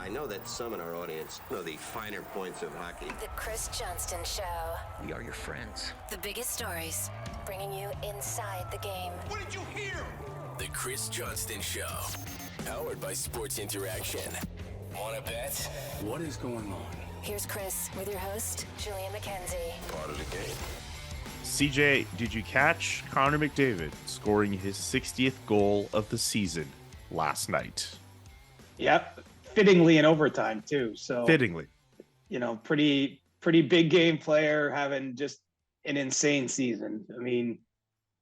I know that some in our audience know the finer points of hockey. The Chris Johnston Show. We are your friends. The biggest stories, bringing you inside the game. What did you hear? The Chris Johnston Show. Powered by Sports Interaction. Wanna bet? What is going on? Here's Chris with your host, Julian McKenzie. Part of the game. CJ, did you catch Connor McDavid scoring his 60th goal of the season last night? Yep, fittingly in overtime too. So Fittingly. You know, pretty big game player having just an insane season. I mean,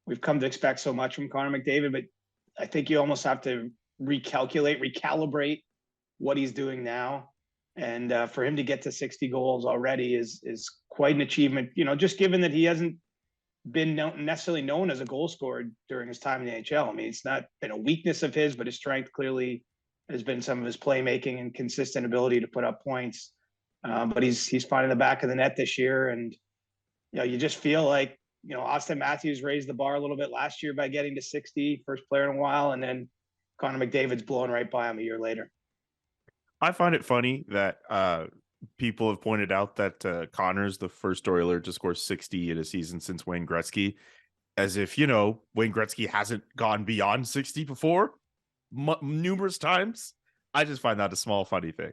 we've come to expect so much from Connor McDavid, but I think you almost have to recalibrate what he's doing now. And for him to get to 60 goals already is quite an achievement, you know, just given that he hasn't been necessarily known as a goal scorer during his time in the NHL. I mean, it's not been a weakness of his, but his strength clearly has been some of his playmaking and consistent ability to put up points. But he's finding the back of the net this year. And, you know, you just feel like, you know, Austin Matthews raised the bar a little bit last year by getting to 60, first player in a while. And then Connor McDavid's blowing right by him a year later. I find it funny that people have pointed out that Connor's the first Oiler to score 60 in a season since Wayne Gretzky, as if, you know, Wayne Gretzky hasn't gone beyond 60 before numerous times. I just find that a small, funny thing.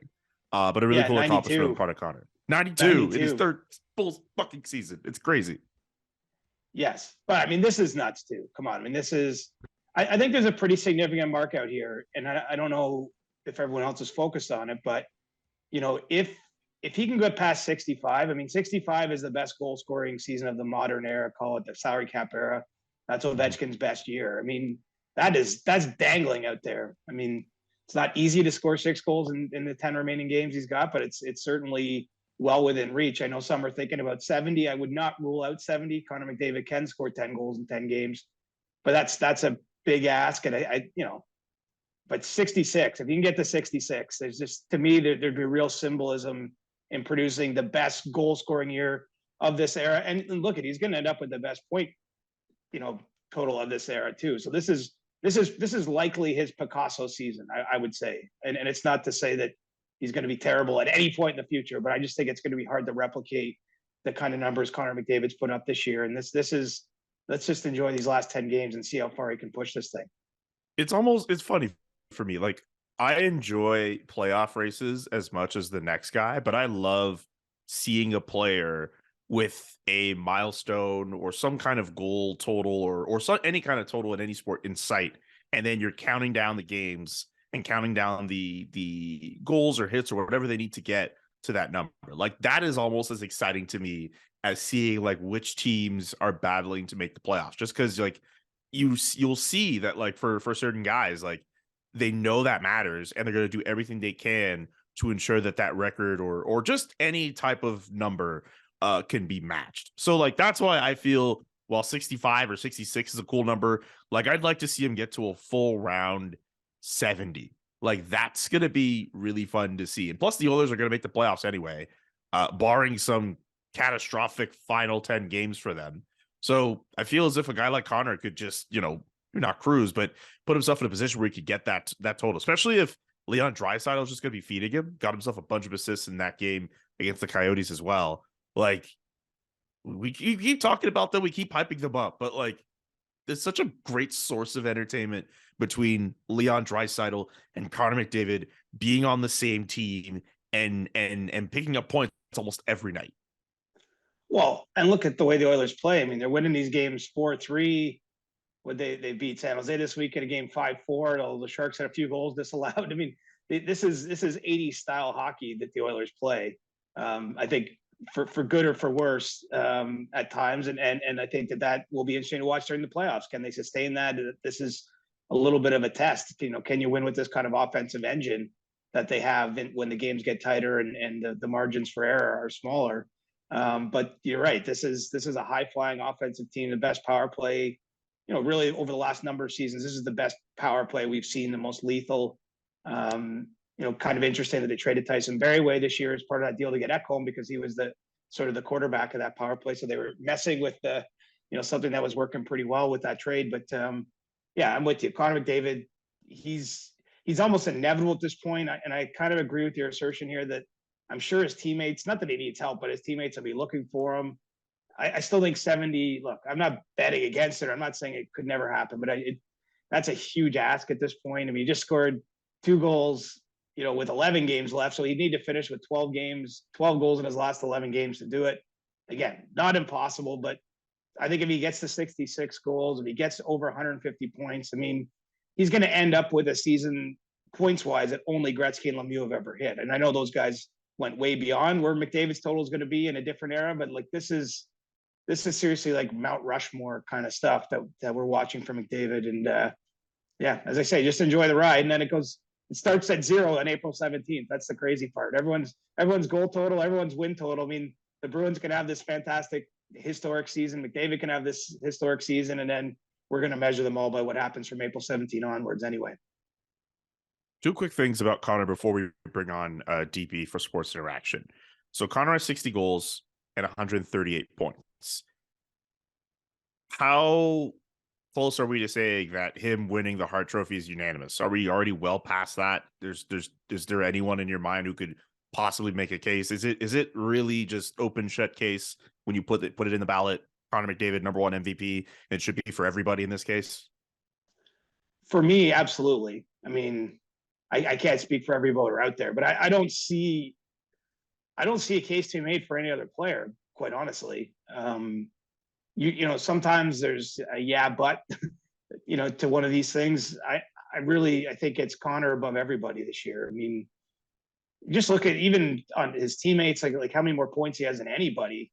But a really cool accomplishment on the part of Connor. 92 in his third full fucking season. It's crazy. Yes. But I mean, this is nuts too. Come on. I mean, this is, I think there's a pretty significant mark out here. And I don't know if everyone else is focused on it, but, you know, if he can get past 65, I mean, 65 is the best goal scoring season of the modern era, call it the salary cap era. That's Ovechkin's best year. I mean, that's dangling out there. I mean, it's not easy to score 6 goals in the 10 remaining games he's got, but it's certainly well within reach. I know some are thinking about 70. I would not rule out 70. Connor McDavid can score 10 goals in 10 games, but that's a big ask. And I you know, but 66, if you can get to 66, there's just, to me, there'd be real symbolism in producing the best goal scoring year of this era. And look he's going to end up with the best point, you know, total of this era too. So this is likely his Picasso season, I would say. And it's not to say that he's going to be terrible at any point in the future, but I just think it's going to be hard to replicate the kind of numbers Connor McDavid's put up this year. And this is, let's just enjoy these last 10 games and see how far he can push this thing. It's funny for me. Like, I enjoy playoff races as much as the next guy, but I love seeing a player with a milestone or some kind of goal total or any kind of total in any sport in sight. And then you're counting down the games and counting down the goals or hits or whatever they need to get to that number. Like, that is almost as exciting to me as seeing like which teams are battling to make the playoffs, just because like you'll see that like for certain guys, like they know that matters and they're going to do everything they can to ensure that record or just any type of number can be matched. So like, that's why I feel while 65 or 66 is a cool number, like I'd like to see him get to a full round 70. Like, that's going to be really fun to see. And plus the Oilers are going to make the playoffs anyway, barring some catastrophic final 10 games for them. So I feel as if a guy like Connor could just, you know, not cruise, but put himself in a position where he could get that total, especially if Leon Draisaitl is just going to be feeding him. Got himself a bunch of assists in that game against the Coyotes as well. Like, we keep talking about them, we keep hyping them up, but like, there's such a great source of entertainment between Leon Draisaitl and Connor McDavid being on the same team and picking up points almost every night. Well, and look at the way the Oilers play. I mean, they're winning these games 4-3. They beat San Jose this week in a game 5-4. The Sharks had a few goals disallowed. I mean, this is 80s style hockey that the Oilers play. I think for good or for worse at times, and I think that will be interesting to watch during the playoffs. Can they sustain that? This is a little bit of a test. You know, can you win with this kind of offensive engine that they have when the games get tighter and the margins for error are smaller? But you're right. This is a high flying offensive team, the best power play. You know, really over the last number of seasons, this is the best power play we've seen, the most lethal. You know, kind of interesting that they traded Tyson Berryway this year as part of that deal to get Ekholm because he was the quarterback of that power play. So they were messing with something that was working pretty well with that trade. But yeah, I'm with you. Connor McDavid, he's he's almost inevitable at this point. And I kind of agree with your assertion here that I'm sure his teammates, not that he needs help, but his teammates will be looking for him. I still think 70, look, I'm not betting against it. I'm not saying it could never happen, but that's a huge ask at this point. I mean, he just scored 2 goals, with 11 games left. So he'd need to finish with 12 goals in his last 11 games to do it. Again, not impossible, but I think if he gets to 66 goals, if he gets over 150 points, I mean, he's going to end up with a season points-wise that only Gretzky and Lemieux have ever hit. And I know those guys went way beyond where McDavid's total is going to be in a different era, but like this is seriously like Mount Rushmore kind of stuff that we're watching from McDavid. And as I say, just enjoy the ride. And then it starts at 0 on April 17th. That's the crazy part. Everyone's goal total, everyone's win total. I mean, the Bruins can have this fantastic historic season. McDavid can have this historic season, and then we're going to measure them all by what happens from April 17 onwards anyway. 2 quick things about Connor before we bring on DP for Sports Interaction. So Connor has 60 goals and 138 points. How close are we to saying that him winning the Hart Trophy is unanimous? Are we already well past that? Is there anyone in your mind who could possibly make a case? Is it really just open shut case when you put it in the ballot? Connor McDavid, number 1 MVP. It should be for everybody in this case. For me, absolutely. I mean, I can't speak for every voter out there, but I don't see a case to be made for any other player, quite honestly. Sometimes there's a but to one of these things. I think it's Connor above everybody this year. I mean, just look at even on his teammates, like how many more points he has than anybody,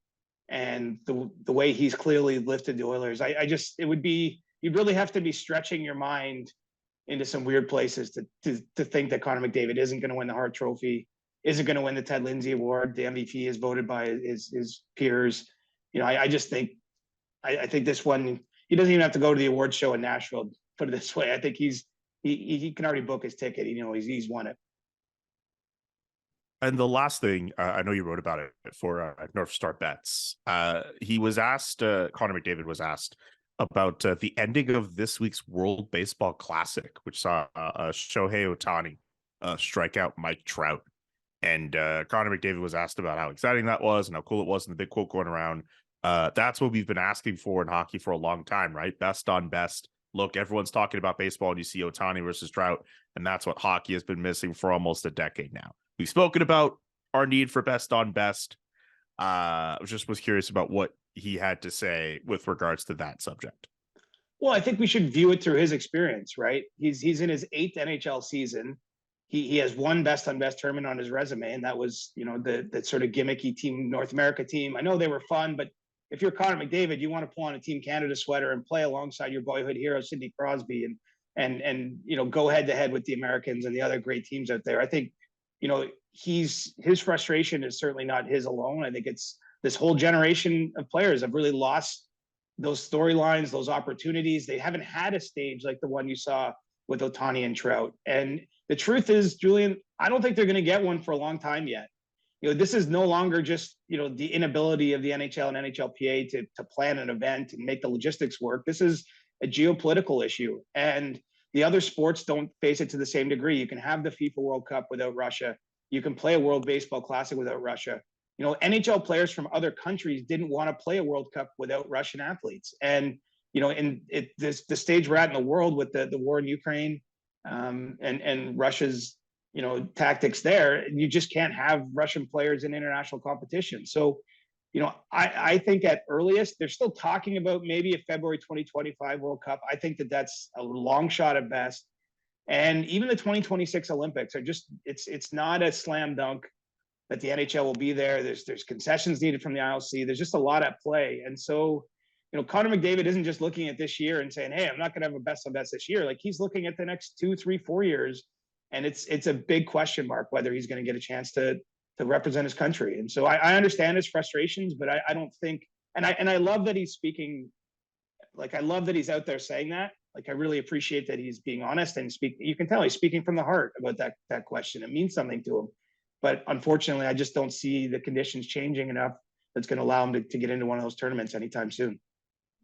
and the way he's clearly lifted the Oilers. You'd really have to be stretching your mind into some weird places to think that Connor McDavid isn't going to win the Hart Trophy, isn't going to win the Ted Lindsay Award. The MVP is voted by his peers. I just think, I think this one, he doesn't even have to go to the awards show in Nashville. Put it this way, I think he can already book his ticket. He's won it. And the last thing, I know you wrote about it for North Star Bets. He was asked, Connor McDavid was asked about the ending of this week's World Baseball Classic, which saw Shohei Ohtani strike out Mike Trout. And Connor McDavid was asked about how exciting that was and how cool it was, and the big quote going around. That's what we've been asking for in hockey for a long time, right? Best on best. Look, everyone's talking about baseball, and you see Ohtani versus Trout, and that's what hockey has been missing for almost a decade now. We've spoken about our need for best on best. Just was curious about what he had to say with regards to that subject. Well, I think we should view it through his experience, right? He's in his 8th NHL season. He has one best on best tournament on his resume, and that was, the sort of gimmicky Team North America team. I know they were fun, but if you're Connor McDavid, you want to pull on a Team Canada sweater and play alongside your boyhood hero Sidney Crosby and go head to head with the Americans and the other great teams out there. I think, his frustration is certainly not his alone. I think it's this whole generation of players have really lost those storylines, those opportunities. They haven't had a stage like the one you saw with Ohtani and Trout. And the truth is, Julian, I don't think they're going to get one for a long time yet. This is no longer just, the inability of the NHL and NHLPA to plan an event and make the logistics work. This is a geopolitical issue. And the other sports don't face it to the same degree. You can have the FIFA World Cup without Russia. You can play a World Baseball Classic without Russia. NHL players from other countries didn't want to play a World Cup without Russian athletes. And, the stage we're at in the world with the war in Ukraine and Russia's, tactics there, you just can't have Russian players in international competition. So, I think at earliest, they're still talking about maybe a February 2025 World Cup. I think that's a long shot at best. And even the 2026 Olympics are just, it's not a slam dunk that the NHL will be there. There's concessions needed from the IOC. There's just a lot at play. And so, Connor McDavid isn't just looking at this year and saying, hey, I'm not going to have a best on best this year. Like, he's looking at the next 2, 3, 4 years. And it's a big question mark whether he's going to get a chance to represent his country. And so I understand his frustrations, but I don't think, and I love that he's speaking, like, I love that he's out there saying that. Like, I really appreciate that he's being honest and you can tell he's speaking from the heart about that question. It means something to him. But unfortunately, I just don't see the conditions changing enough that's going to allow him to get into one of those tournaments anytime soon.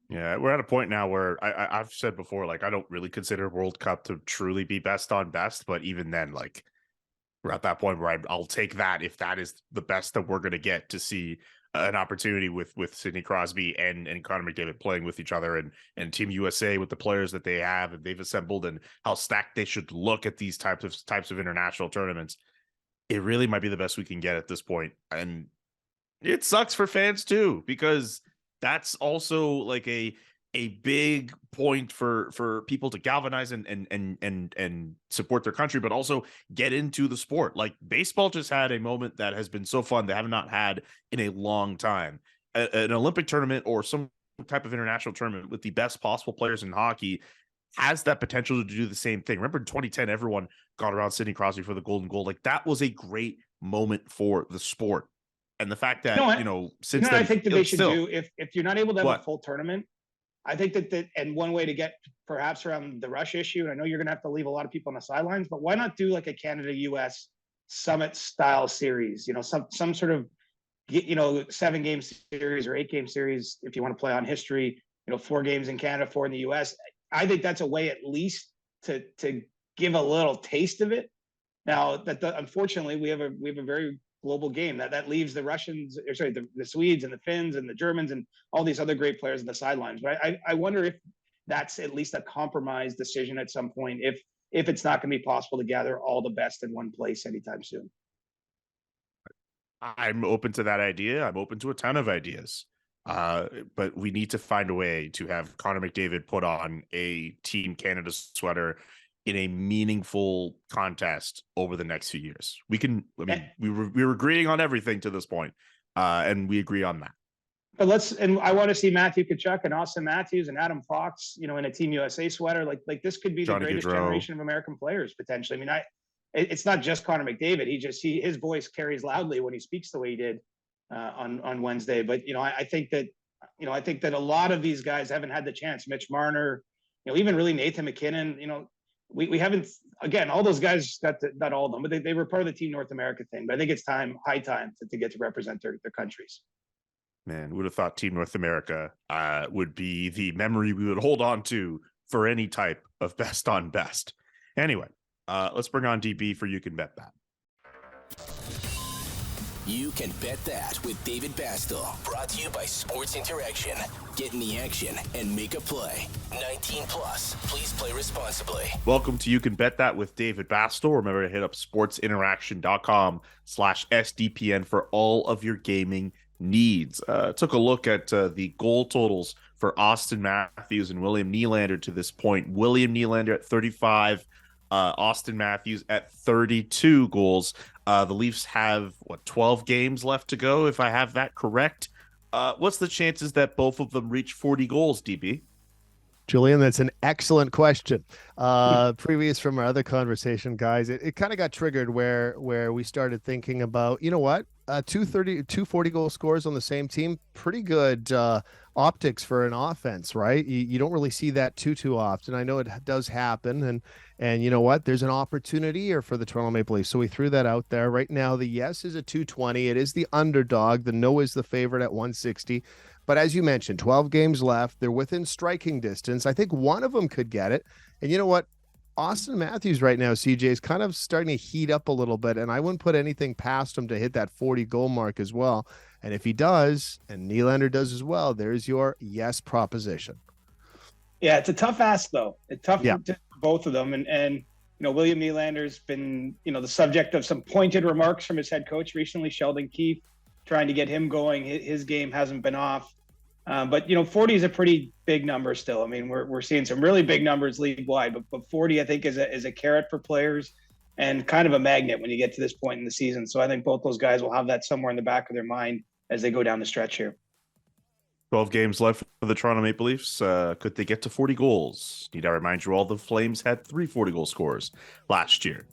Yeah, we're at a point now where I've said before, like, I don't really consider World Cup to truly be best on best, but even then, like, we're at that point where I'll take that if that is the best that we're going to get to see an opportunity with Sidney Crosby and Connor McDavid playing with each other, and Team USA with the players that they have and they've assembled, and how stacked they should look at these types of international tournaments. It really might be the best we can get at this point. And it sucks for fans too, because that's also like a big point for people to galvanize and support their country, but also get into the sport. Like, baseball just had a moment that has been so fun they have not had in a long time. An Olympic tournament or some type of international tournament with the best possible players in hockey has that potential to do the same thing. Remember in 2010, everyone got around Sidney Crosby for the golden goal. Like, that was a great moment for the sport. And the fact that, since then, I think that they should still, do, if you're not able to have what? a full tournament, I think that and one way to get perhaps around the Russia issue, and I know you're going to have to leave a lot of people on the sidelines, but why not do like a Canada-US summit style series? Some sort of 7-game series or 8-game series if you want to play on history. 4 games in Canada, 4 in the US. I think that's a way at least to give a little taste of it. Now that unfortunately we have a very global game that leaves the Russians, the Swedes and the Finns and the Germans and all these other great players on the sidelines. But I wonder if that's at least a compromise decision at some point, if it's not going to be possible to gather all the best in one place anytime soon. I'm open to that idea. I'm open to a ton of ideas. But we need to find a way to have Connor McDavid put on a Team Canada sweater in a meaningful contest over the next few years. We were agreeing on everything to this point, and we agree on that. But I want to see Matthew Tkachuk and Austin Matthews and Adam Fox, in a Team USA sweater. Like this could be Johnny the greatest Gaudreau. generation of American players potentially. I mean, it's not just Connor McDavid. His voice carries loudly when he speaks the way he did on Wednesday. But I think that a lot of these guys haven't had the chance. Mitch Marner, even really Nathan McKinnon. We haven't, again, all those guys not all of them, but they were part of the Team North America thing. But I think it's high time to get to represent their countries. Man, who would have thought Team North America would be the memory we would hold on to for any type of best on best. Anyway, let's bring on DB for You Can Bet That. You Can Bet That with David Bastel. Brought to you by Sports Interaction. Get in the action and make a play. 19 plus. Please play responsibly. Welcome to You Can Bet That with David Bastel. Remember to hit up sportsinteraction.com/SDPN for all of your gaming needs. Took a look at the goal totals for Austin Matthews and William Nylander to this point. William Nylander at 35, Austin Matthews at 32 goals. The Leafs have 12 games left to go, if I have that correct. What's the chances that both of them reach 40 goals, DB? Julian, that's an excellent question. Previous from our other conversation, guys, it kind of got triggered where we started thinking about, 240 goal scores on the same team, pretty good optics for an offense, right? You don't really see that too often. I know it does happen, and you know what? There's an opportunity here for the Toronto Maple Leafs, so we threw that out there. Right now, the yes is a 220. It is the underdog. The no is the favorite at 160. But as you mentioned, 12 games left. They're within striking distance. I think one of them could get it. And you know what? Austin Matthews right now, CJ, is kind of starting to heat up a little bit, and I wouldn't put anything past him to hit that 40-goal mark as well. And if he does, and Nylander does as well, there's your yes proposition. Yeah, it's a tough ask, though. It's tough Yeah. to both of them. And William Nylander's been, the subject of some pointed remarks from his head coach recently, Sheldon Keefe, trying to get him going. His game hasn't been off. But 40 is a pretty big number still. I mean, we're seeing some really big numbers league wide, but 40 I think is a carrot for players and kind of a magnet when you get to this point in the season. So I think both those guys will have that somewhere in the back of their mind as they go down the stretch here. 12 games left for the Toronto Maple Leafs. Could they get to 40 goals? Need I remind you, all the Flames had 3 40-goal scorers last year.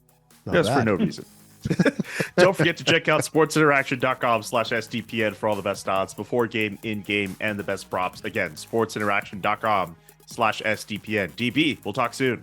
Just for no reason. Don't forget to check out sportsinteraction.com/SDPN for all the best odds before game, in game, and the best props. Again, sportsinteraction.com/SDPN. DB, we'll talk soon.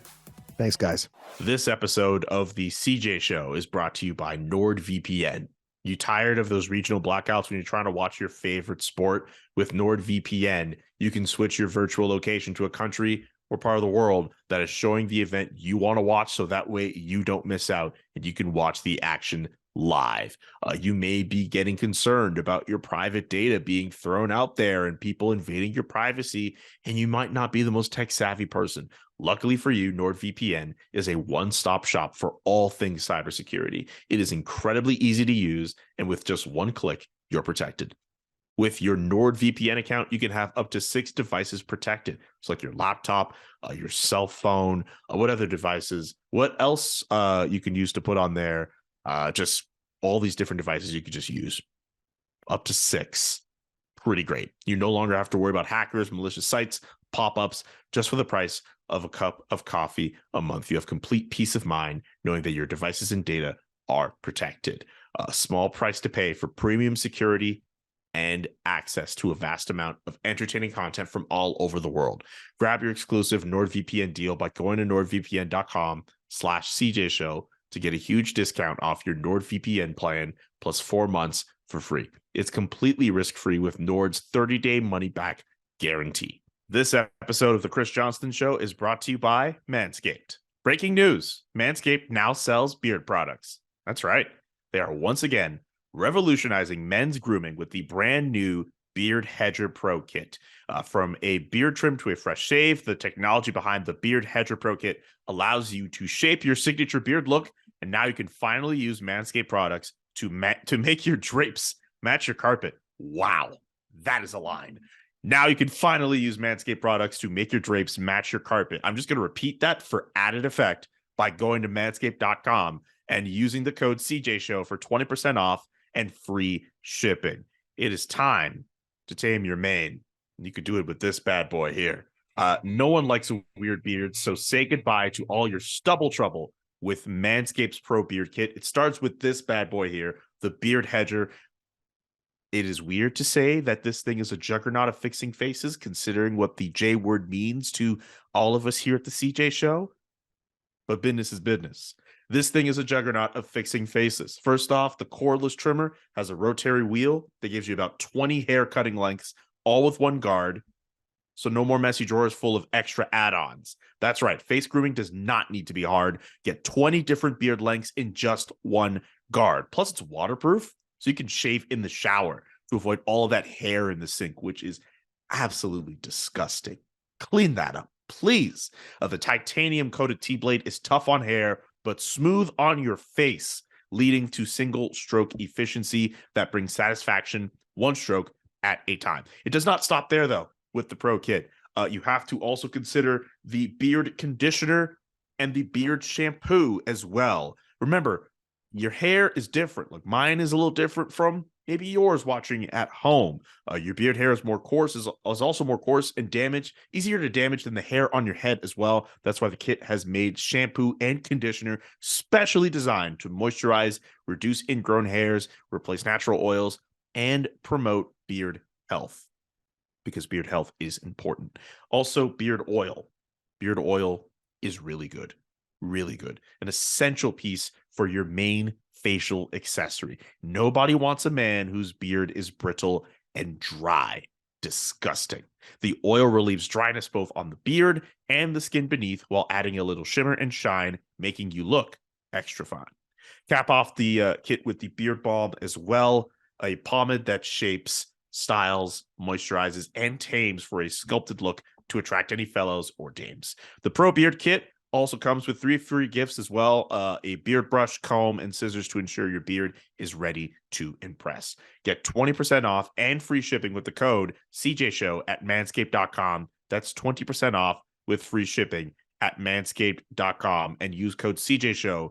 Thanks, guys. This episode of the CJ Show is brought to you by NordVPN. You tired of those regional blackouts when you're trying to watch your favorite sport? With NordVPN, you can switch your virtual location to a country or part of the world that is showing the event you want to watch, so that way you don't miss out and you can watch the action live. You may be getting concerned about your private data being thrown out there and people invading your privacy, and you might not be the most tech savvy person. Luckily for you, NordVPN is a one-stop shop for all things cybersecurity. It is incredibly easy to use, and with just one click, you're protected. With your NordVPN account, you can have up to 6 devices protected. It's like your laptop, your cell phone, what other devices, what else you can use to put on there. Just all these different devices you could just use. Up to 6. Pretty great. You no longer have to worry about hackers, malicious sites, pop-ups, just for the price of a cup of coffee a month. You have complete peace of mind knowing that your devices and data are protected. A small price to pay for premium security and access to a vast amount of entertaining content from all over the world. Grab your exclusive NordVPN deal by going to nordvpn.com/CJShow to get a huge discount off your NordVPN plan plus 4 months for free. It's completely risk-free with Nord's 30-day money-back guarantee. This episode of the Chris Johnston Show is brought to you by Manscaped. Breaking news: Manscaped now sells beard products. That's right. They are once again revolutionizing men's grooming with the brand new Beard Hedger Pro Kit. From a beard trim to a fresh shave, the technology behind the Beard Hedger Pro Kit allows you to shape your signature beard look, and now you can finally use Manscaped products to make your drapes match your carpet. Wow, that is a line. Now you can finally use Manscaped products to make your drapes match your carpet. I'm just going to repeat that for added effect by going to manscaped.com and using the code CJShow for 20% off and free shipping. It is time to tame your mane. You could do it with this bad boy here. No one likes a weird beard, so say goodbye to all your stubble trouble with Manscaped's Pro Beard Kit. It starts with this bad boy here, the Beard Hedger. It is weird to say that this thing is a juggernaut of fixing faces, considering what the J word means to all of us here at the CJ Show. But business is business. This thing is a juggernaut of fixing faces. First off, the cordless trimmer has a rotary wheel that gives you about 20 hair cutting lengths, all with one guard. So no more messy drawers full of extra add-ons. That's right. Face grooming does not need to be hard. Get 20 different beard lengths in just one guard. Plus, it's waterproof, so you can shave in the shower to avoid all of that hair in the sink, which is absolutely disgusting. Clean that up, please. The titanium-coated T-blade is tough on hair, but smooth on your face, leading to single-stroke efficiency that brings satisfaction one stroke at a time. It does not stop there, though, with the Pro Kit. You have to also consider the beard conditioner and the beard shampoo as well. Remember, your hair is different. Like mine is a little different from maybe yours watching at home. Your beard hair is more coarse, is also more coarse and easier to damage than the hair on your head as well. That's why the kit has made shampoo and conditioner specially designed to moisturize, reduce ingrown hairs, replace natural oils, and promote beard health, because beard health is important. Also, beard oil. Beard oil is really good. Really good. An essential piece for your main facial accessory. Nobody wants a man whose beard is brittle and dry. Disgusting. The oil relieves dryness both on the beard and the skin beneath while adding a little shimmer and shine, making you look extra fine. Cap off the kit with the beard balm as well, a pomade that shapes, styles, moisturizes, and tames for a sculpted look to attract any fellows or dames. The Pro Beard Kit also comes with 3 free gifts as well, a beard brush, comb, and scissors to ensure your beard is ready to impress. Get 20% off and free shipping with the code CJShow at manscaped.com. That's 20% off with free shipping at manscaped.com, and use code CJShow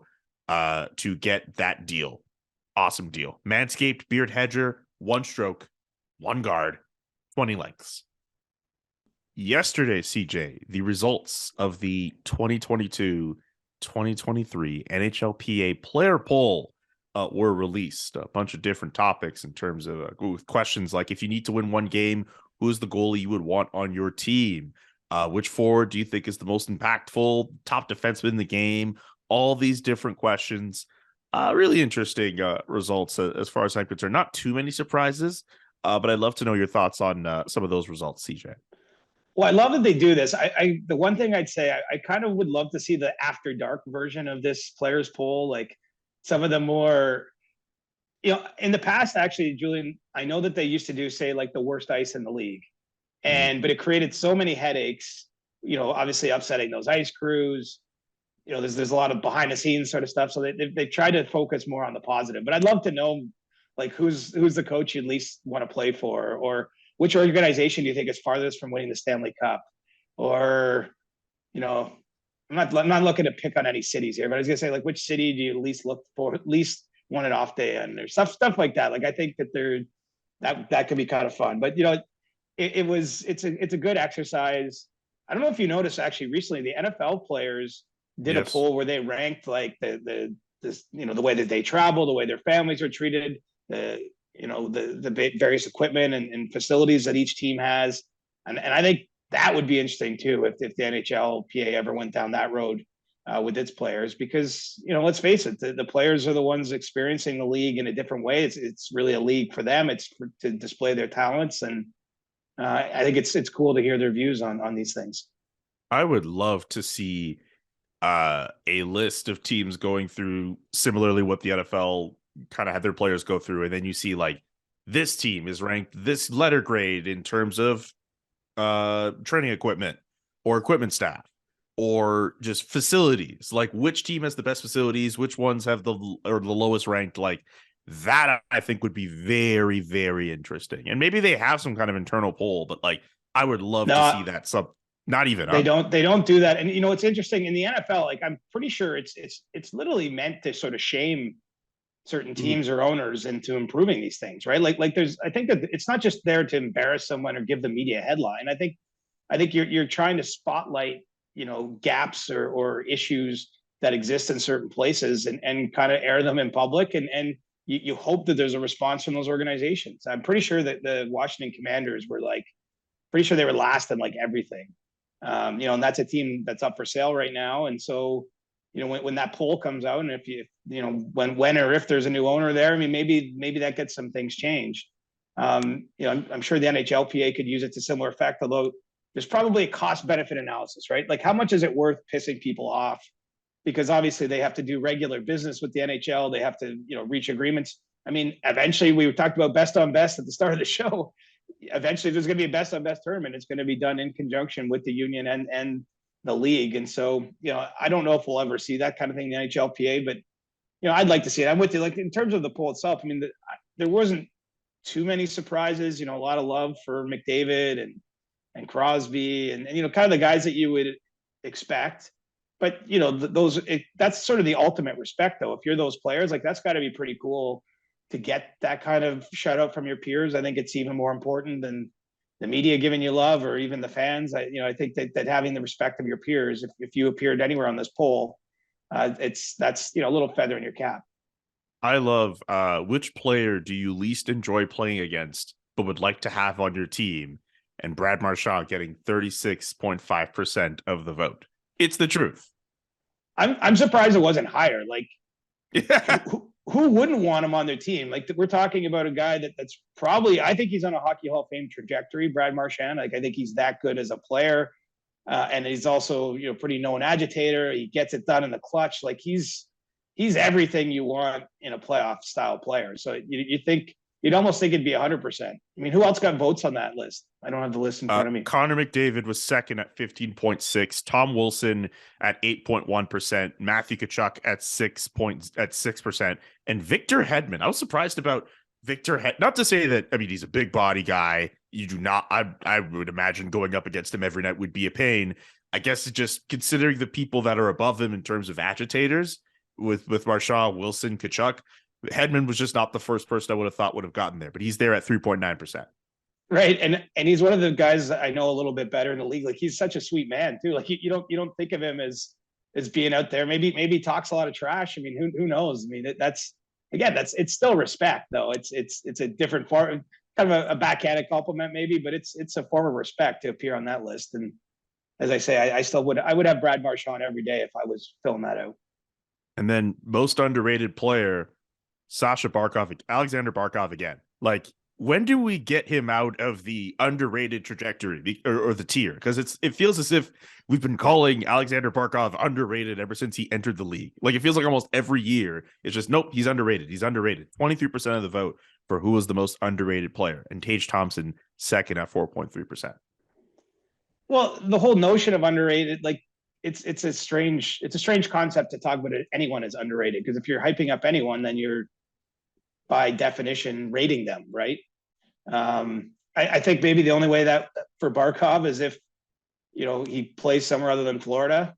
to get that deal. Awesome deal. Manscaped Beard Hedger, one stroke, one guard, 20 lengths. Yesterday, CJ, the results of the 2022-2023 NHLPA Player Poll were released. A bunch of different topics in terms of with questions like, if you need to win one game, who's the goalie you would want on your team? Which forward do you think is the most impactful? Top defenseman in the game? All these different questions. Really interesting results as far as I'm concerned. Not too many surprises, but I'd love to know your thoughts on some of those results, CJ. Well, I love that they do this. The one thing I'd say, I kind of would love to see the after dark version of this players poll, like some of the more, in the past, actually, Julian, I know that they used to do, say, like the worst ice in the league. But it created so many headaches, obviously upsetting those ice crews. There's a lot of behind the scenes sort of stuff. So they tried to focus more on the positive. But I'd love to know, like, who's the coach you'd least want to play for, or which organization do you think is farthest from winning the Stanley Cup? Or, I'm not looking to pick on any cities here, but I was gonna say, like, which city do you least look for, at least want an off day in, or stuff like that. Like, I think that that could be kind of fun. But it's a good exercise. I don't know if you noticed, actually, recently the NFL players did a poll where they ranked, like, the way that they travel, the way their families are treated, the various equipment and facilities that each team has. And I think that would be interesting too, if the NHLPA ever went down that road with its players, because, let's face it, the players are the ones experiencing the league in a different way. It's really a league for them. It's to display their talents. And I think it's cool to hear their views on these things. I would love to see a list of teams going through similarly what the NFL kind of had their players go through, and then you see, like, this team is ranked this letter grade in terms of training equipment or equipment staff or just facilities, like which team has the best facilities, which ones have the lowest ranked. Like, that I think would be very, very interesting. And maybe they have some kind of internal poll, but, like, I would love to see that. Not even they don't do that. And it's interesting in the NFL, like, I'm pretty sure it's literally meant to sort of shame certain teams or owners into improving these things, right? Like I think that it's not just there to embarrass someone or give the media a headline. I think you're trying to spotlight, gaps or issues that exist in certain places and kind of air them in public. And you hope that there's a response from those organizations. I'm pretty sure that the Washington Commanders were, like, pretty sure they were last in, like, everything. And that's a team that's up for sale right now. And so, when that poll comes out, and when or if there's a new owner there, I mean, maybe that gets some things changed. I'm sure the NHLPA could use it to similar effect, although there's probably a cost benefit analysis, right? Like, how much is it worth pissing people off? Because obviously they have to do regular business with the NHL. They have to, reach agreements. I mean, eventually, we talked about best on best at the start of the show. Eventually, there's going to be a best on best tournament. It's going to be done in conjunction with the union and the league. And so, I don't know if we'll ever see that kind of thing in the NHLPA, but, I'd like to see it. I'm with you. Like, in terms of the poll itself, I mean, there wasn't too many surprises, a lot of love for McDavid and Crosby and kind of the guys that you would expect. But, that's sort of the ultimate respect, though. If you're those players, like, that's got to be pretty cool to get that kind of shout out from your peers. I think it's even more important than the media giving you love or even the fans. I think that having the respect of your peers, if you appeared anywhere on this poll, that's a little feather in your cap. I love which player do you least enjoy playing against but would like to have on your team? And Brad Marchand getting 36.5% of the vote. It's the truth. I'm surprised it wasn't higher. Like, who wouldn't want him on their team? Like, we're talking about a guy that's probably, I think he's on a Hockey Hall of Fame trajectory, Brad Marchand. Like, I think he's that good as a player. And he's also, pretty known agitator. He gets it done in the clutch. Like, he's everything you want in a playoff style player. So you'd almost think it'd be 100%. I mean, who else got votes on that list? I don't have the list in front of me. Connor McDavid was second at 15.6. Tom Wilson at 8.1%. Matthew Tkachuk at 6%. And Victor Hedman. I was surprised about Victor. Not to say that, I mean, he's a big body guy. You do not. I would imagine going up against him every night would be a pain. I guess just considering the people that are above him in terms of agitators with Marchand, Wilson, Tkachuk. Hedman was just not the first person I would have thought would have gotten there, but he's there at 3.9%. Right. And he's one of the guys I know a little bit better in the league. Like, he's such a sweet man too. Like, you don't think of him as being out there. Maybe he talks a lot of trash. I mean, who knows? I mean, it's still respect though. It's a different form, kind of a backhanded compliment maybe, but it's a form of respect to appear on that list. And as I say, I would have Brad Marchand every day if I was filling that out. And then most underrated player, Alexander Barkov again. Like, when do we get him out of the underrated trajectory or the tier? Because it feels as if we've been calling Alexander Barkov underrated ever since he entered the league. Like, it feels like almost every year it's just, nope, he's underrated. He's underrated. 23% of the vote for who was the most underrated player, and Tage Thompson second at 4.3%. Well, the whole notion of underrated, like it's a strange concept to talk about anyone as underrated, because if you're hyping up anyone, then you're by definition rating them, right? I think maybe the only way that for Barkov is if, he plays somewhere other than Florida,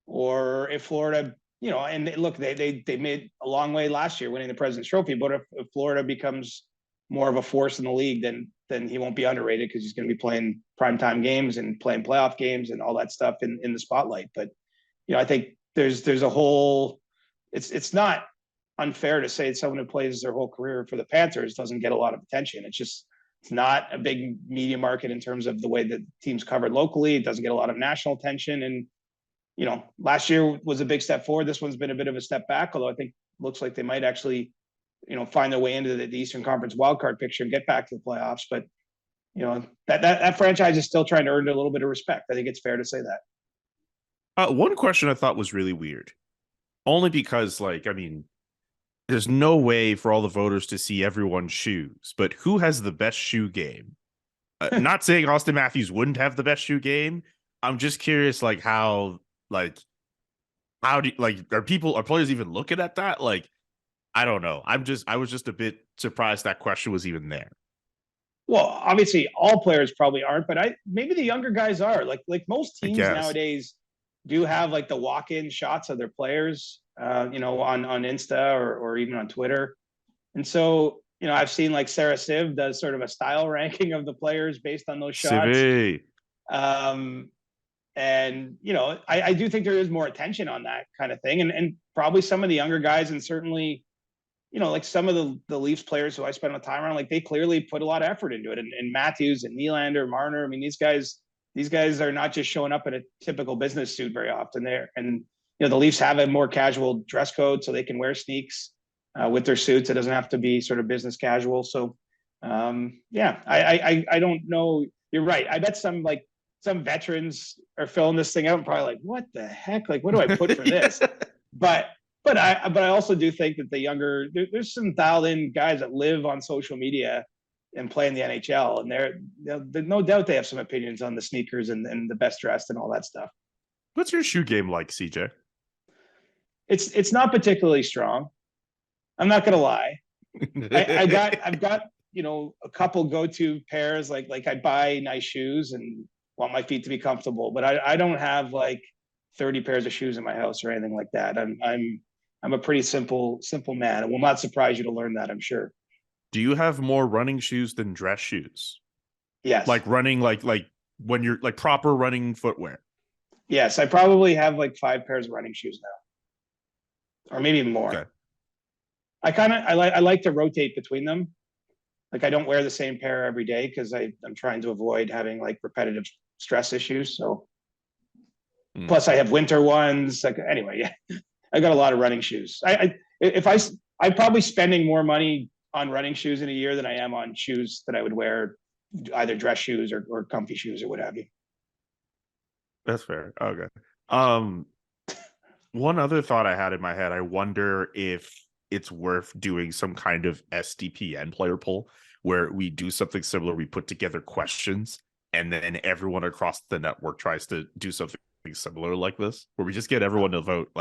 or if Florida, and look, they made a long way last year winning the President's Trophy, but if Florida becomes more of a force in the league, then he won't be underrated, because he's going to be playing primetime games and playing playoff games and all that stuff in the spotlight. But, I think there's a whole, it's not unfair to say someone who plays their whole career for the Panthers doesn't get a lot of attention. It's not a big media market in terms of the way that teams covered locally. It doesn't get a lot of national attention. And, last year was a big step forward. This one's been a bit of a step back, although I think looks like they might actually, find their way into the Eastern Conference wildcard picture and get back to the playoffs. But, that franchise is still trying to earn a little bit of respect. I think it's fair to say that. One question I thought was really weird, only because, there's no way for all the voters to see everyone's shoes, but who has the best shoe game? Not saying Austin Matthews wouldn't have the best shoe game. I'm just curious, how do are players even looking at that? I don't know. I was just a bit surprised that question was even there. Well, obviously all players probably aren't, but maybe the younger guys are. Like most teams nowadays do have the walk-in shots of their players, on Insta or even on Twitter. And so, I've seen Sarah Civ does sort of a style ranking of the players based on those shots. And, I do think there is more attention on that kind of thing. And probably some of the younger guys, and certainly, some of the Leafs players who I spent a time around, they clearly put a lot of effort into it. And Matthews and Nylander, Marner, I mean, these guys are not just showing up in a typical business suit very often there. And, the Leafs have a more casual dress code, so they can wear sneaks with their suits. It doesn't have to be sort of business casual. So, I don't know. You're right. I bet some veterans are filling this thing out and probably what the heck? What do I put for this? But I also do think that the younger, there's some dialed in guys that live on social media and play in the NHL, and they're no doubt they have some opinions on the sneakers and the best dressed and all that stuff. What's your shoe game like, CJ? It's not particularly strong. I'm not gonna lie. I've got a couple go-to pairs. Like I buy nice shoes and want my feet to be comfortable, but I don't have 30 pairs of shoes in my house or anything like that. I'm a pretty simple man. It will not surprise you to learn that, I'm sure. Do you have more running shoes than dress shoes? Yes. Running, when you're proper running footwear. Yes, I probably have 5 pairs of running shoes now, or maybe even more. Okay. I like to rotate between them. I don't wear the same pair every day because I'm trying to avoid having repetitive stress issues. So, plus I have winter ones. Anyway, yeah, I got a lot of running shoes. I'm probably spending more money on running shoes in a year than I am on shoes that I would wear, either dress shoes or comfy shoes or what have you. That's fair. Okay. One other thought I had in my head, I wonder if it's worth doing some kind of SDPN player poll where we do something similar. We put together questions and then everyone across the network tries to do something similar like this, where we just get everyone to vote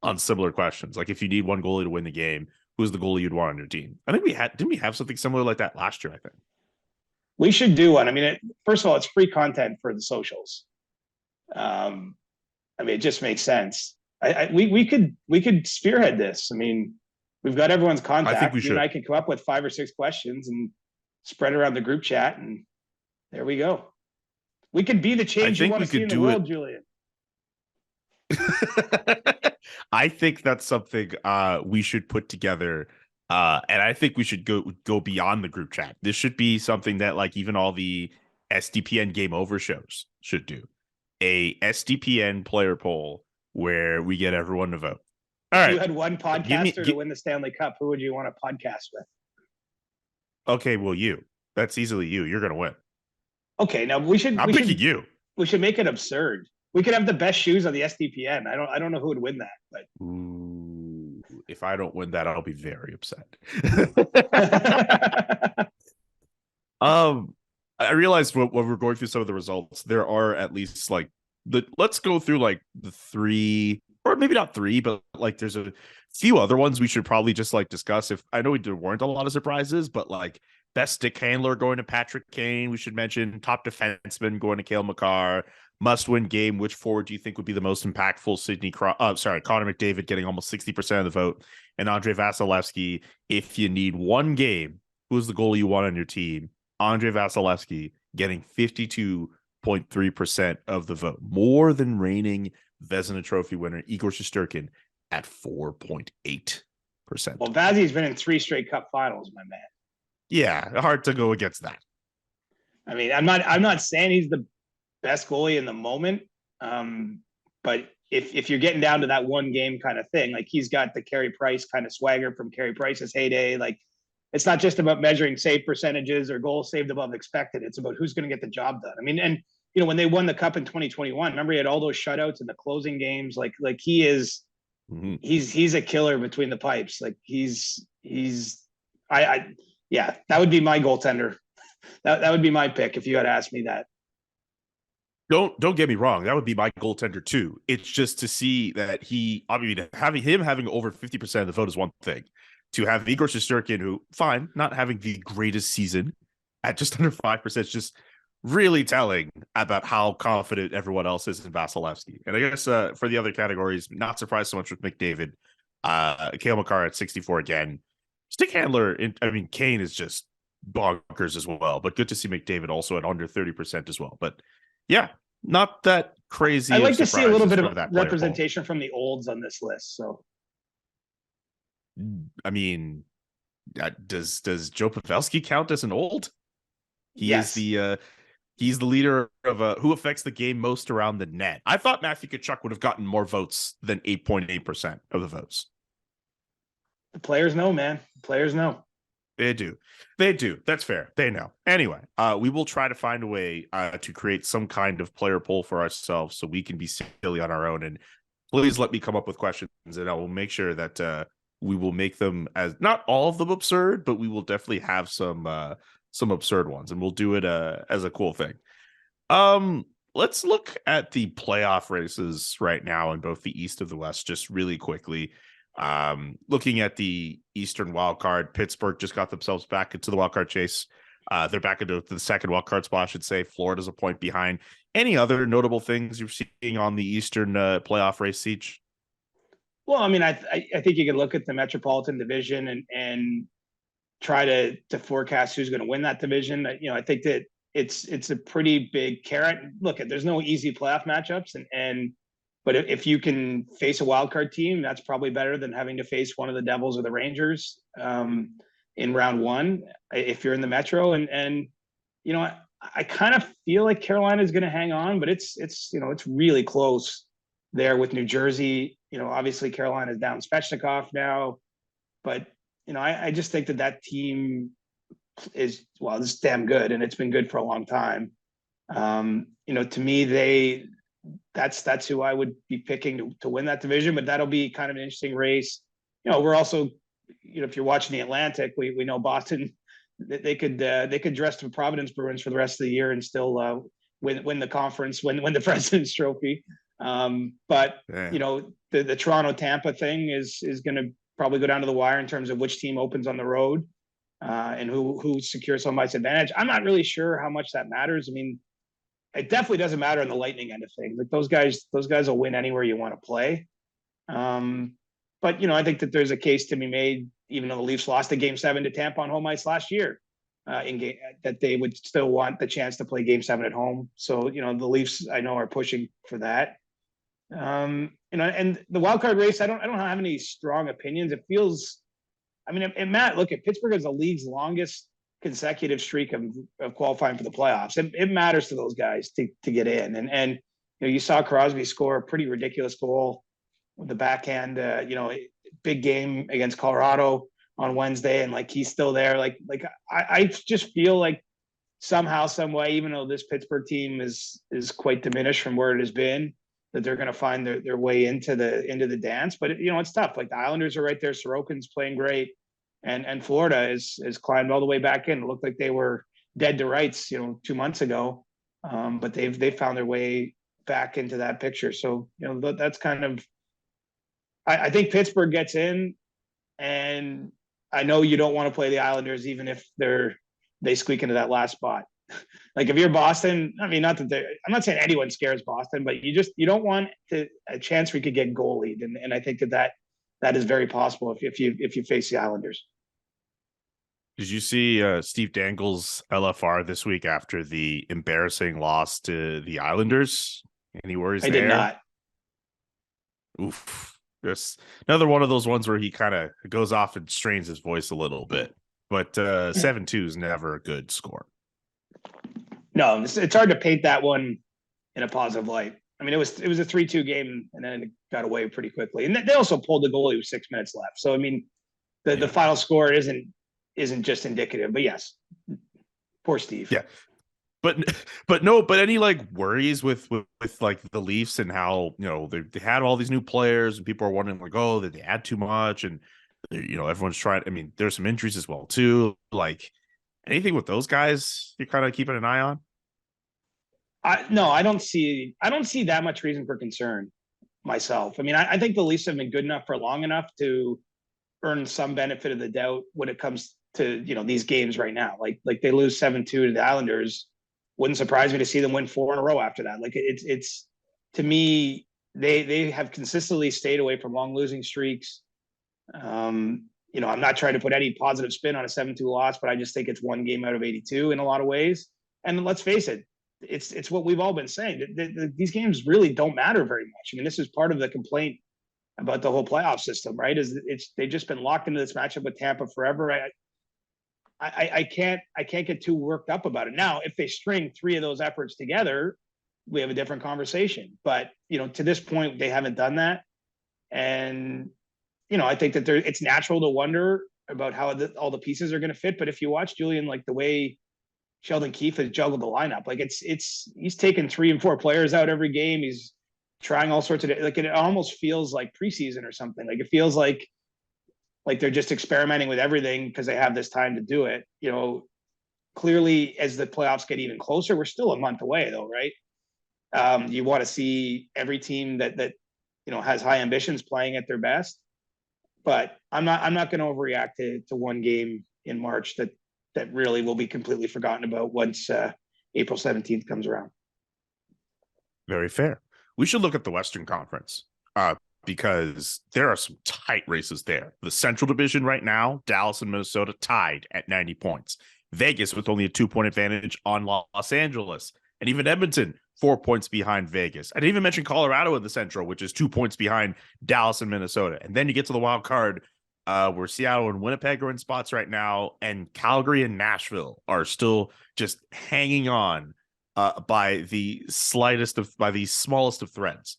on similar questions. If you need one goalie to win the game, who's the goalie you'd want on your team? I think didn't we have something similar like that last year? I think we should do one. I mean, first of all, it's free content for the socials. It just makes sense. We could spearhead this. I mean, we've got everyone's contact. I think we should. I can come up with 5 or 6 questions and spread around the group chat, and there we go. We could be the change you want to see in the world, Julian. I think that's something we should put together, and I think we should go beyond the group chat. This should be something that even all the SDPN Game Over shows should do. A SDPN player poll where we get everyone to vote. All If right. you had one podcaster to win the Stanley Cup, who would you want to podcast with? Okay, well, you. That's easily you. You're gonna win. Okay, now I'm picking you. We should make it absurd. We could have the best shoes on the SDPN. I don't know who would win that, but Ooh, if I don't win that, I'll be very upset. I realized when we're going through some of the results, there are at least like let's go through like the three, or maybe not three, but like there's a few other ones we should probably just like discuss. If I know there weren't a lot of surprises, but like best stick handler going to Patrick Kane, we should mention top defenseman going to Cale Makar. Must-win game. Which forward do you think would be the most impactful? Connor McDavid getting almost 60% of the vote, and Andrei Vasilevsky. If you need one game, who's the goalie you want on your team? Andrei Vasilevsky getting 52.3% of the vote, more than reigning Vezina Trophy winner Igor Shesterkin at 4.8%. Well, Vazzy's been in 3 straight Cup finals, my man. Yeah, hard to go against that. I mean, I'm not saying he's the best goalie in the moment, but if you're getting down to that one game kind of thing, like he's got the Carey Price kind of swagger from Carey Price's heyday. Like it's not just about measuring save percentages or goals saved above expected. It's about who's going to get the job done. I mean, and you know, when they won the Cup in 2021, remember he had all those shutouts in the closing games. Like he is, he's a killer between the pipes. Like yeah, that would be my goaltender. That would be my pick if you had asked me that. Don't get me wrong. That would be my goaltender too. It's just to see that having over 50% of the vote is one thing. To have Igor Shesterkin, who fine, not having the greatest season at just under 5%, is just really telling about how confident everyone else is in Vasilevsky. And I guess for the other categories, not surprised so much with McDavid. Cale Makar at 64 again. Stick handler, Kane is just bonkers as well. But good to see McDavid also at under 30% as well. But yeah, not that crazy. I like to see a little bit of representation from the olds on this list. So, I mean, does Joe Pavelski count as an old? Yes. He's the leader of who affects the game most around the net. I thought Matthew Tkachuk would have gotten more votes than 8.8% of the votes. The players know, man. The players know. They do. That's fair. They know. Anyway, we will try to find a way to create some kind of player poll for ourselves so we can be silly on our own. And please let me come up with questions, and I will make sure that we will make them as not all of them absurd, but we will definitely have some absurd ones, and we'll do it as a cool thing. Let's look at the playoff races right now in both the East and the West, just really quickly. Looking at the Eastern wild card, Pittsburgh just got themselves back into the wild card chase. They're back into the second wild card spot, I should say. Florida's a point behind. Any other notable things you're seeing on the Eastern playoff race, Siege? Well, I mean, I think you can look at the Metropolitan Division and try to forecast who's going to win that division. You know, I think that it's a pretty big carrot. Look, there's no easy playoff matchups, but if you can face a wild card team, that's probably better than having to face one of the Devils or the Rangers in round one if you're in the Metro. And you know, I kind of feel like Carolina is going to hang on, but it's really close there with New Jersey. You know, obviously Carolina is down Svechnikov now, but you know, I just think that team is it's damn good, and it's been good for a long time. You know, to me, that's who I would be picking to win that division, but that'll be kind of an interesting race. You know, we're also, you know, if you're watching the Atlantic, we know Boston, they could dress to Providence Bruins for the rest of the year and still win the conference, win the President's Trophy. But you know, the Toronto Tampa thing is going to probably go down to the wire in terms of which team opens on the road and who secures home ice advantage. I'm not really sure how much that matters. I mean, it definitely doesn't matter on the Lightning end of things. Like those guys will win anywhere you want to play. But you know, I think that there's a case to be made, even though the Leafs lost a Game 7 to Tampa on home ice last year, that they would still want the chance to play Game 7 at home. So you know, the Leafs I know are pushing for that. You know, and the wild card race, I don't have any strong opinions. It feels, I mean, and Matt, look at Pittsburgh as the league's longest consecutive streak of qualifying for the playoffs. It matters to those guys to get in. And you know, you saw Crosby score a pretty ridiculous goal the backhand, big game against Colorado on Wednesday, and like he's still there. I just feel like somehow, some way, even though this Pittsburgh team is quite diminished from where it has been, that they're going to find their way into the dance. But it's tough. Like the Islanders are right there. Sorokin's playing great, and Florida is climbed all the way back in. It looked like they were dead to rights, 2 months ago, but they've found their way back into that picture. So that's kind of. I think Pittsburgh gets in, and I know you don't want to play the Islanders, even if they squeak into that last spot. Like if you're Boston, I mean, I'm not saying anyone scares Boston, but you don't want a chance where you could get goalied, and I think that is very possible if you face the Islanders. Did you see Steve Dangle's LFR this week after the embarrassing loss to the Islanders? Any worries there? I did not. Oof. Just another one of those ones where he kind of goes off and strains his voice a little bit. But 7-2 is never a good score. No, it's hard to paint that one in a positive light. I mean, it was a 3-2 game, and then it got away pretty quickly. And they also pulled the goalie with 6 minutes left. So I mean, the final score isn't just indicative. But yes, poor Steve. Yeah. But any like worries with like the Leafs and how they had all these new players and people are wondering like, oh, did they add too much? And everyone's trying. I mean, there's some injuries as well too. Like anything with those guys, you're kind of keeping an eye on. No, I don't see that much reason for concern myself. I mean, I think the Leafs have been good enough for long enough to earn some benefit of the doubt when it comes to these games right now. Like they lose 7-2 to the Islanders. Wouldn't surprise me to see them win 4 in a row after that. Like it's to me, they have consistently stayed away from long losing streaks. I'm not trying to put any positive spin on a 7-2 loss, but I just think it's one game out of 82 in a lot of ways. And let's face it, it's what we've all been saying. These games really don't matter very much. I mean, this is part of the complaint about the whole playoff system, right? They've just been locked into this matchup with Tampa forever. I can't get too worked up about it. Now, if they string 3 of those efforts together, we have a different conversation. But to this point, they haven't done that, and I think that it's natural to wonder about how all the pieces are going to fit. But if you watch Julian, like the way Sheldon Keefe has juggled the lineup, like he's taken 3 and 4 players out every game. He's trying all sorts of like it almost feels like preseason or something. Like it feels like they're just experimenting with everything because they have this time to do it. Clearly, as the playoffs get even closer, we're still a month away, though, right? You want to see every team that has high ambitions playing at their best. But I'm not going to overreact to one game in March that really will be completely forgotten about once April 17th comes around. Very fair. We should look at the Western Conference. Because there are some tight races there. The Central Division right now, Dallas and Minnesota tied at 90 points. Vegas with only a 2-point advantage on Los Angeles. And even Edmonton, 4 points behind Vegas. I didn't even mention Colorado in the Central, which is 2 points behind Dallas and Minnesota. And then you get to the wild card where Seattle and Winnipeg are in spots right now. And Calgary and Nashville are still just hanging on by the smallest of threads.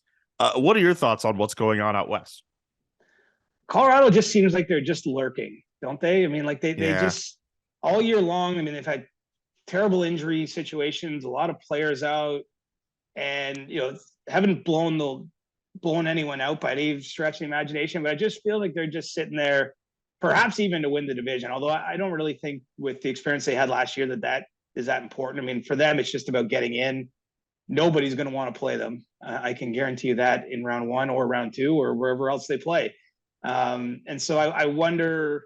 What are your thoughts on what's going on out west? Colorado just seems like they're just lurking, don't they? I mean, like they just all year long. I mean, they've had terrible injury situations, a lot of players out, and haven't blown anyone out by any stretch of the imagination. But I just feel like they're just sitting there, perhaps even to win the division. Although I don't really think with the experience they had last year that is that important. I mean, for them, it's just about getting in. Nobody's going to want to play them. I can guarantee you that in round 1 or round 2 or wherever else they play. And so I wonder,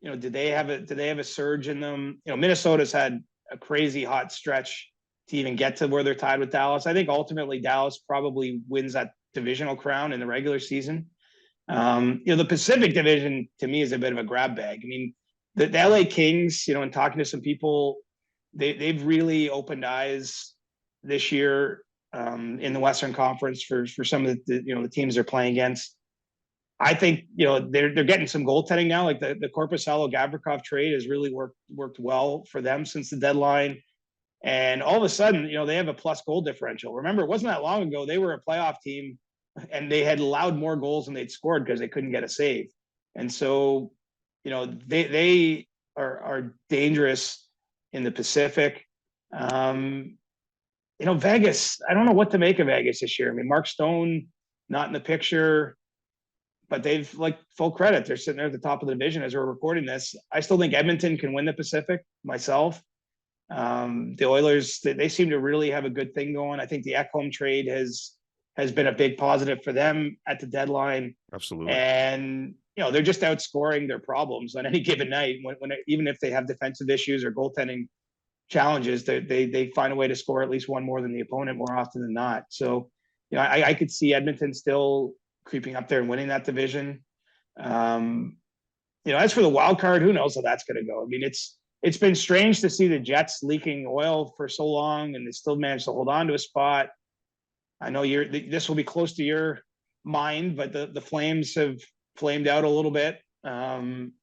do they have a surge in them? Minnesota's had a crazy hot stretch to even get to where they're tied with Dallas. I think ultimately Dallas probably wins that divisional crown in the regular season. The Pacific Division to me is a bit of a grab bag. I mean, the LA Kings, in talking to some people, they've really opened eyes this year in the Western Conference for some of the teams they're playing against. I think they're getting some goaltending now. Like the Korpisalo Gavrikov trade has really worked well for them since the deadline. And all of a sudden, they have a plus goal differential. Remember, it wasn't that long ago they were a playoff team and they had allowed more goals than they'd scored because they couldn't get a save. And so, they are dangerous in the Pacific. Vegas, I don't know what to make of Vegas this year. I mean, Mark Stone not in the picture, but they've, like, full credit. They're sitting there at the top of the division as we're recording this. I still think Edmonton can win the Pacific myself. The Oilers, they seem to really have a good thing going. I think the Ekholm trade has been a big positive for them at the deadline. Absolutely. And, they're just outscoring their problems on any given night. Even if they have defensive issues or goaltending challenges, they find a way to score at least one more than the opponent more often than not. So, I could see Edmonton still creeping up there and winning that division. As for the wild card, who knows how that's going to go? I mean, it's been strange to see the Jets leaking oil for so long, and they still managed to hold on to a spot. I know this will be close to your mind, but the Flames have flamed out a little bit, and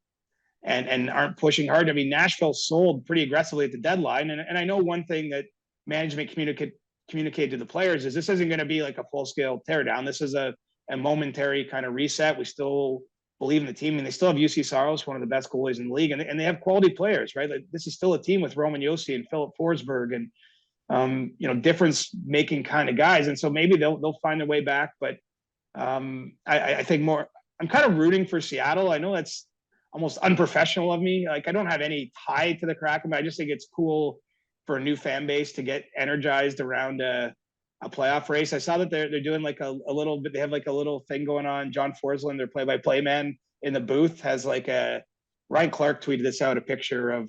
aren't pushing hard. I mean, Nashville sold pretty aggressively at the deadline, and I know one thing that management communicate to the players is this isn't going to be like a full-scale teardown. This is a momentary kind of reset. We still believe in the team, and they still have UC Saros, one of the best goalies in the league, and they have quality players, right? Like, this is still a team with Roman Josi and Philip Forsberg and difference-making kind of guys, and so maybe they'll find their way back. But I think more. I'm kind of rooting for Seattle. I know that's almost unprofessional of me. Like, I don't have any tie to the Kraken, but I just think it's cool for a new fan base to get energized around a playoff race. I saw that they're doing like a little bit. They have like a little thing going on. John Forsland, their play-by-play man in the booth, has like Ryan Clark tweeted this out, a picture of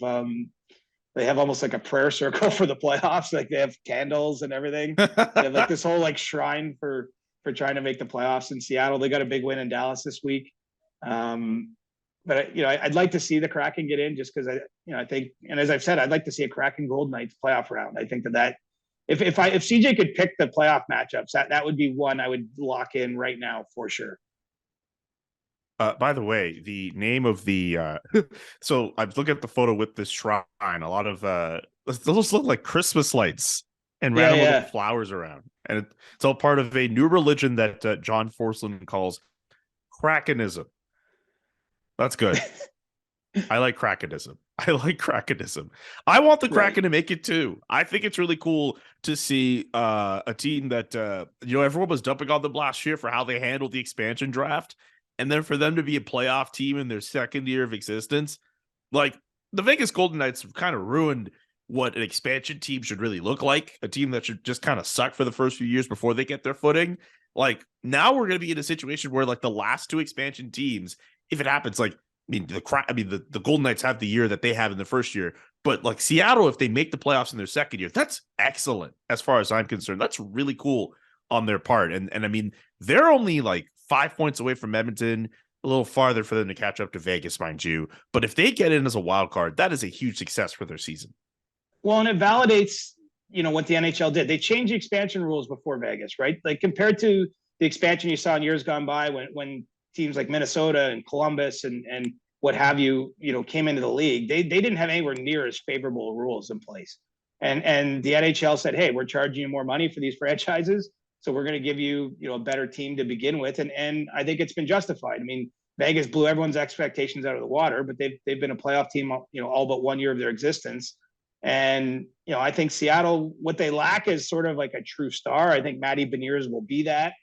they have almost like a prayer circle for the playoffs. Like, they have candles and everything. They have like this whole like shrine for trying to make the playoffs in Seattle. They got a big win in Dallas this week. But I'd like to see the Kraken get in, just because I think, and as I've said, I'd like to see a Kraken Golden Knights playoff round. I think that if CJ could pick the playoff matchups, that would be one I would lock in right now for sure. By the way, the name of the so I'm looking at the photo with this shrine. A lot of those look like Christmas lights and random little flowers around, and it's all part of a new religion that John Forsland calls Krakenism. That's good. I like Krakenism. I want the Kraken to make it too. I think it's really cool to see a team that everyone was dumping on them last year for how they handled the expansion draft, and then for them to be a playoff team in their second year of existence. Like, the Vegas Golden Knights have kind of ruined what an expansion team should really look like, a team that should just kind of suck for the first few years before they get their footing. Like, now we're going to be in a situation where, like, the last two expansion teams, if it happens, like, the Golden Knights have the year that they have in the first year, but like Seattle, if they make the playoffs in their second year, that's excellent as far as I'm concerned. That's really cool on their part. And I mean, they're only like 5 points away from Edmonton, a little farther for them to catch up to Vegas, mind you. But if they get in as a wild card, that is a huge success for their season. Well, and it validates, what the NHL did. They changed the expansion rules before Vegas, right? Like, compared to the expansion you saw in years gone by when teams like Minnesota and Columbus and what have you, came into the league, they didn't have anywhere near as favorable rules in place. And the NHL said, hey, we're charging you more money for these franchises, so we're going to give you, a better team to begin with. And I think it's been justified. I mean, Vegas blew everyone's expectations out of the water, but they've been a playoff team, all but 1 year of their existence. And, I think Seattle, what they lack is sort of like a true star. I think Matty Beniers will be that.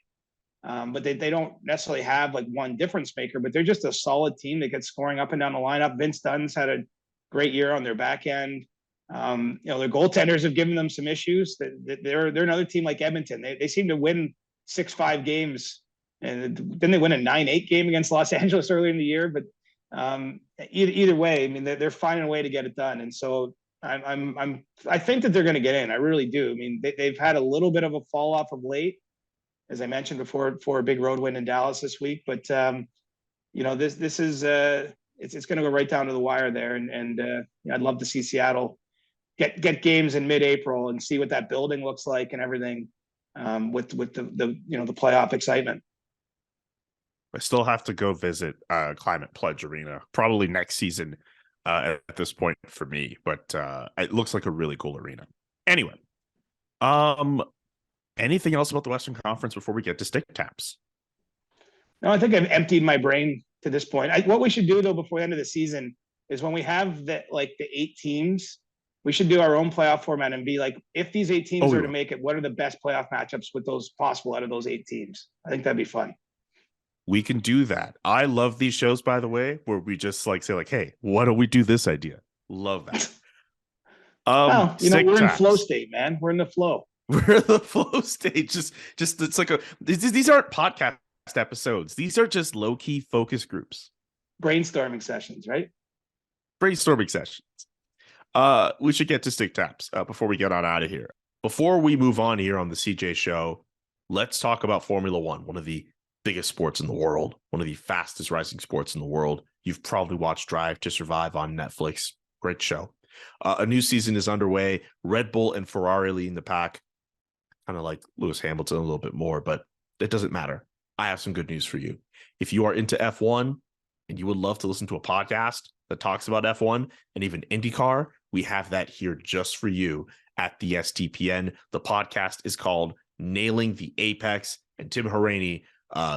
But they don't necessarily have like one difference maker, but they're just a solid team that gets scoring up and down the lineup. Vince Dunn's had a great year on their back end. Their goaltenders have given them some issues. They're another team like Edmonton. They seem to win 6-5 games, and then they win a 9-8 game against Los Angeles earlier in the year. But either way, I mean, they're finding a way to get it done. And so I think that they're going to get in. I really do. I mean, they've had a little bit of a fall off of late, as I mentioned before, for a big road win in Dallas this week. But this is it's going to go right down to the wire there, and I'd love to see Seattle get games in mid-April and see what that building looks like and everything, with the playoff excitement. I still have to go visit Climate Pledge Arena probably next season at this point for me, but it looks like a really cool arena. Anyway, Anything else about the Western Conference before we get to stick taps? No, I think I've emptied my brain to this point. What we should do though before the end of the season is when we have the 8 teams, we should do our own playoff format and be like, if these 8 teams are to make it, what are the best playoff matchups with those possible out of those 8 teams? I think that'd be fun. We can do that. I love these shows, by the way, where we just like say like, hey, why don't we do this idea? Love that. Well, we're in taps. flow state, man. We're in the flow. We're in the flow state. Just it's like these aren't podcast episodes. These are just low-key focus groups. Brainstorming sessions, right? Brainstorming sessions. We should get to stick taps before we get on out of here. Before we move on here on the CJ show, let's talk about Formula One, one of the biggest sports in the world, one of the fastest rising sports in the world. You've probably watched Drive to Survive on Netflix. Great show. A new season is underway. Red Bull and Ferrari leading the pack. Kind of like Lewis Hamilton a little bit more, but it doesn't matter. I have some good news for you. If you are into F1 and you would love to listen to a podcast that talks about F1 and even IndyCar, we have that here just for you at the STPN. The podcast is called Nailing the Apex, and Tim Haraney,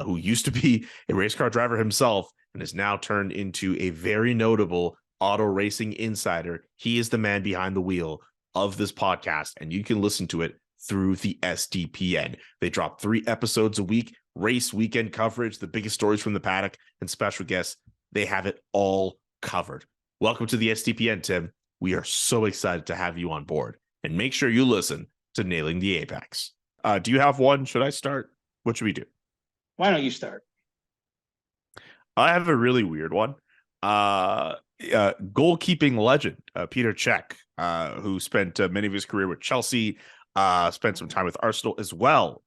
who used to be a race car driver himself and has now turned into a very notable auto racing insider. He is the man behind the wheel of this podcast, and you can listen to it through the SDPN. They drop 3 episodes a week, race weekend coverage, the biggest stories from the paddock, and special guests. They have it all covered. Welcome to the SDPN, Tim. We are so excited to have you on board, and make sure you listen to Nailing the Apex. Do you have one? Should I start? What should we do? Why don't you start? I have a really weird one. Goalkeeping legend, Peter Cech, who spent many of his career with Chelsea, spent some time with Arsenal as well,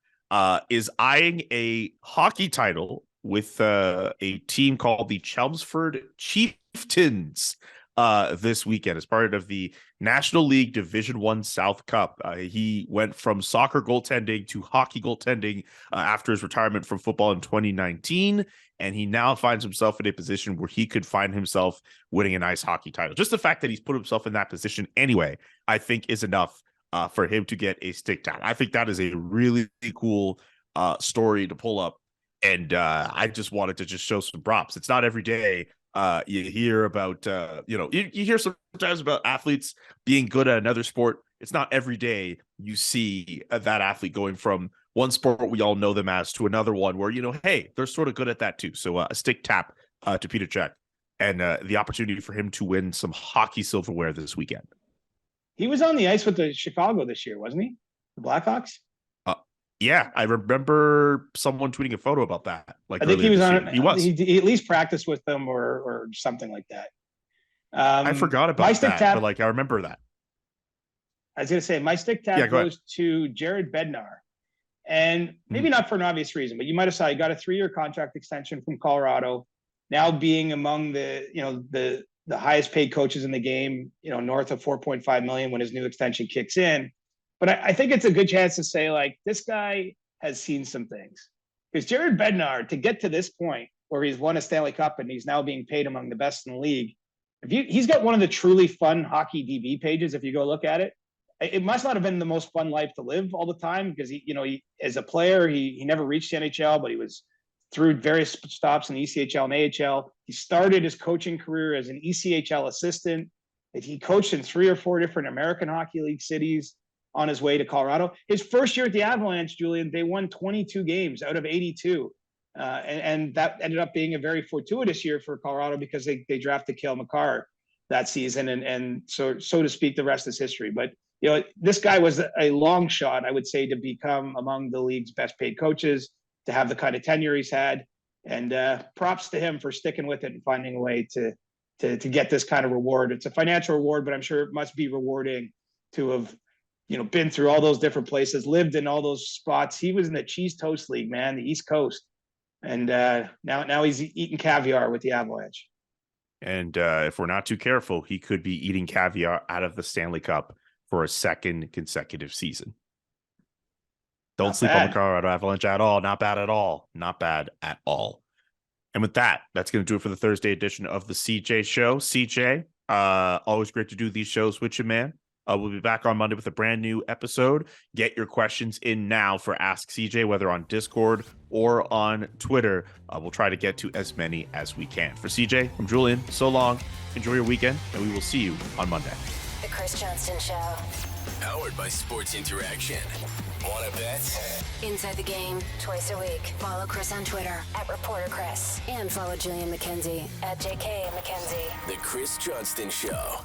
is eyeing a hockey title with a team called the Chelmsford Chieftains this weekend as part of the National League Division I South Cup. He went from soccer goaltending to hockey goaltending after his retirement from football in 2019, and he now finds himself in a position where he could find himself winning a nice hockey title. Just the fact that he's put himself in that position anyway, I think is enough for him to get a stick tap. I think that is a really cool story to pull up, and I just wanted to just show some props. It's not every day you hear about, you hear sometimes about athletes being good at another sport. It's not every day you see that athlete going from one sport we all know them as to another one where, hey, they're sort of good at that too. So a stick tap to Peter Cech, and the opportunity for him to win some hockey silverware this weekend. He was on the ice with the Chicago this year, wasn't he? The Blackhawks? Yeah, I remember someone tweeting a photo about that. Like, I think he was on it. He was. He at least practiced with them or something like that. I forgot about that, but like I remember that. I was going to say my stick tap goes to Jared Bednar, and maybe not for an obvious reason, but you might have saw he got a 3-year contract extension from Colorado. Now being among the highest paid coaches in the game, north of $4.5 million when his new extension kicks in. But I think it's a good chance to say, like, this guy has seen some things. Because Jared Bednar, to get to this point where he's won a Stanley Cup and he's now being paid among the best in the league, he's got one of the truly fun hockey DB pages. If you go look at it, it must not have been the most fun life to live all the time, because he as a player, he never reached the NHL, but he was through various stops in the ECHL and AHL. He started his coaching career as an ECHL assistant. He coached in 3 or 4 different American Hockey League cities on his way to Colorado. His first year at the Avalanche, Julian, they won 22 games out of 82. And that ended up being a very fortuitous year for Colorado because they drafted Cale Makar that season. And so to speak, the rest is history. But, this guy was a long shot, I would say, to become among the league's best paid coaches, to have the kind of tenure he's had. And props to him for sticking with it and finding a way to get this kind of reward. It's a financial reward, but I'm sure it must be rewarding to have been through all those different places, lived in all those spots. He was in the Cheese Toast League, man, the East Coast. And now he's eating caviar with the Avalanche. And if we're not too careful, he could be eating caviar out of the Stanley Cup for a second consecutive season. Don't sleep on the Colorado Avalanche at all. Not bad at all. Not bad at all. And with that, that's going to do it for the Thursday edition of the CJ Show. CJ, always great to do these shows with you, man. We'll be back on Monday with a brand new episode. Get your questions in now for Ask CJ, whether on Discord or on Twitter. We'll try to get to as many as we can. For CJ, I'm Julian. So long. Enjoy your weekend, and we will see you on Monday. The Chris Johnston Show. Powered by Sports Interaction. Want to bet? Inside the Game, twice a week. Follow Chris on Twitter @ReporterChris. And follow Julian McKenzie @JKMcKenzie. The Chris Johnston Show.